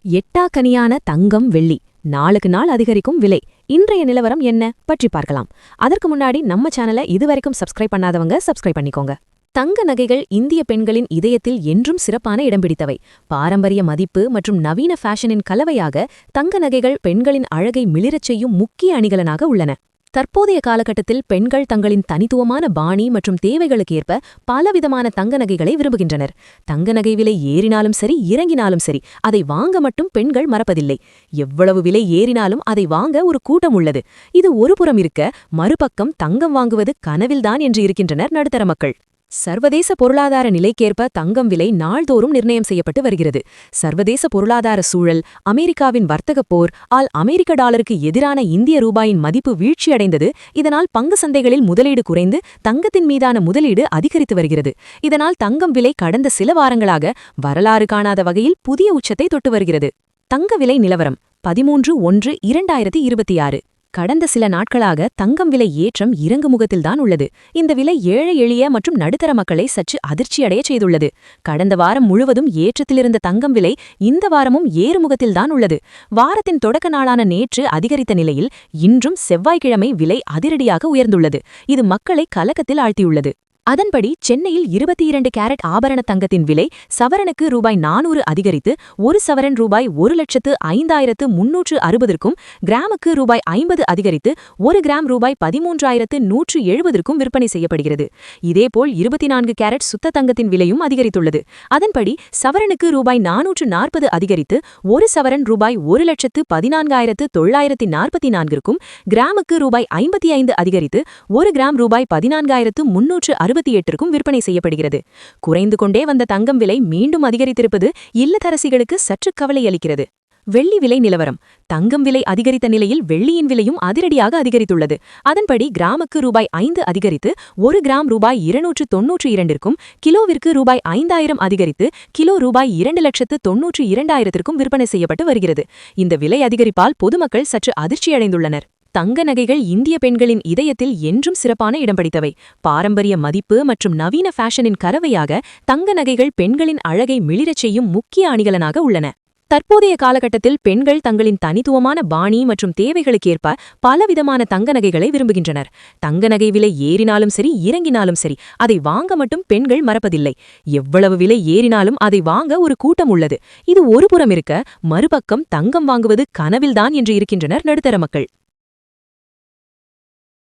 எட்டாக்கனியான தங்கம் வெள்ளி நாளுக்கு நாள் அதிகரிக்கும் விலை இன்றைய நிலவரம் என்ன பற்றி பார்க்கலாம். அதற்கு முன்னாடி நம்ம சேனலை இதுவரைக்கும் சப்ஸ்கிரைப் பண்ணாதவங்க சப்ஸ்கிரைப் பண்ணிக்கோங்க. தங்க நகைகள் இந்திய பெண்களின் இதயத்தில் என்றும் சிறப்பான இடம் பிடித்தவை. பாரம்பரிய மதிப்பு மற்றும் நவீன ஃபேஷனின் கலவையாக தங்க நகைகள் பெண்களின் அழகை மிளிரச் செய்யும் முக்கிய அணிகலனாக உள்ளன. தற்போதைய காலகட்டத்தில் பெண்கள் தங்களின் தனித்துவமான பாணி மற்றும் தேவைகளுக்கு ஏற்ப பலவிதமான தங்க நகைகளை விரும்புகின்றனர். தங்க நகை விலை ஏறினாலும் சரி இறங்கினாலும் சரி அதை வாங்க மட்டும் பெண்கள் மறப்பதில்லை. எவ்வளவு விலை ஏறினாலும் அதை வாங்க ஒரு கூட்டம் உள்ளது. இது ஒருபுறம் இருக்க, மறுபக்கம் தங்கம் வாங்குவது கனவில்தான் என்று இருக்கின்றனர் நடுத்தர மக்கள். சர்வதேச பொருளாதார நிலைக்கேற்ப தங்கம் விலை நாள்தோறும் நிர்ணயம் செய்யப்பட்டு வருகிறது. சர்வதேச பொருளாதார சூழல், அமெரிக்காவின் வர்த்தகப் போர் ஆல் அமெரிக்க டாலருக்கு எதிரான இந்திய ரூபாயின் மதிப்பு வீழ்ச்சியடைந்தது. இதனால் பங்கு சந்தைகளில் முதலீடு குறைந்து தங்கத்தின் மீதான முதலீடு அதிகரித்து வருகிறது. இதனால் தங்கம் விலை கடந்த சில வாரங்களாக வரலாறு காணாத வகையில் புதிய உச்சத்தை தொட்டு வருகிறது. தங்க விலை நிலவரம் 13/1/2026. கடந்த சில நாட்களாக தங்கம் விலை ஏற்றம் இறங்குமுகத்தில்தான் உள்ளது. இந்த விலை ஏழை எளிய மற்றும் நடுத்தர மக்களை சற்று அதிர்ச்சியடைய செய்துள்ளது. கடந்த வாரம் முழுவதும் ஏற்றத்திலிருந்த தங்கம் விலை இந்த வாரமும் ஏறுமுகத்தில்தான் உள்ளது. வாரத்தின் தொடக்க நாளான நேற்று அதிகரித்த நிலையில் இன்றும் செவ்வாய்க்கிழமை விலை அதிரடியாக உயர்ந்துள்ளது. இது மக்களை கலக்கத்தில் ஆழ்த்தியுள்ளது. அதன்படி சென்னையில் 22 கேரட் ஆபரண தங்கத்தின் விலை சவரனுக்கு ரூபாய் 400 அதிகரித்து ஒரு சவரன் ரூபாய் 1,03,360க்கும், கிராமுக்கு ரூபாய் 50 அதிகரித்து ஒரு கிராம் ரூபாய் 13,170க்கும் விற்பனை செய்யப்படுகிறது. இதேபோல் 24 கேரட் சுத்த தங்கத்தின் விலையும் அதிகரித்துள்ளது. அதன்படி சவரனுக்கு ரூபாய் 440 அதிகரித்து ஒரு சவரன் ரூபாய் 1,14,944க்கும், கிராமுக்கு ரூபாய் 55 அதிகரித்து ஒரு கிராம் ரூபாய் 14,368க்கும் விற்பனை செய்யப்படுகிறது. குறைந்து கொண்டே வந்த தங்கம் விலை மீண்டும் அதிகரித்திருப்பது இல்லத்தரசிகளுக்கு சற்று கவலை அளிக்கிறது. வெள்ளி விலை நிலவரம். தங்கம் விலை அதிகரித்த நிலையில் வெள்ளியின் விலையும் அதிரடியாக அதிகரித்துள்ளது. அதன்படி கிராமுக்கு ரூபாய் 5 அதிகரித்து ஒரு கிராம் ரூபாய் 292க்கும், கிலோவிற்கு ரூபாய் 5,000 அதிகரித்து கிலோ ரூபாய் 2,92,000க்கும் விற்பனை செய்யப்பட்டு வருகிறது. இந்த விலை அதிகரிப்பால் பொதுமக்கள் சற்று அதிர்ச்சியடைந்துள்ளனர். தங்க நகைகள் இந்திய பெண்களின் இதயத்தில் என்றும் சிறப்பான இடம் பிடித்தவை. பாரம்பரிய மதிப்பு மற்றும் நவீன ஃபேஷனின் கலவையாக தங்க நகைகள் பெண்களின் அழகை மிளிரச் செய்யும் முக்கிய அணிகலனாக உள்ளன. தற்போதைய காலகட்டத்தில் பெண்கள் தங்களின் தனித்துவமான பாணி மற்றும் தேவைகளுக்கேற்ப பலவிதமான தங்க நகைகளை விரும்புகின்றனர். தங்க நகை விலை ஏறினாலும் சரி இறங்கினாலும் சரி அதை வாங்க மட்டும் பெண்கள் மறப்பதில்லை. எவ்வளவு விலை ஏறினாலும் அதை வாங்க ஒரு கூட்டம் உள்ளது. இது ஒருபுறம் இருக்க, மறுபக்கம் தங்கம் வாங்குவது கனவில்தான் என்று இருக்கின்றனர் நடுத்தர மக்கள்.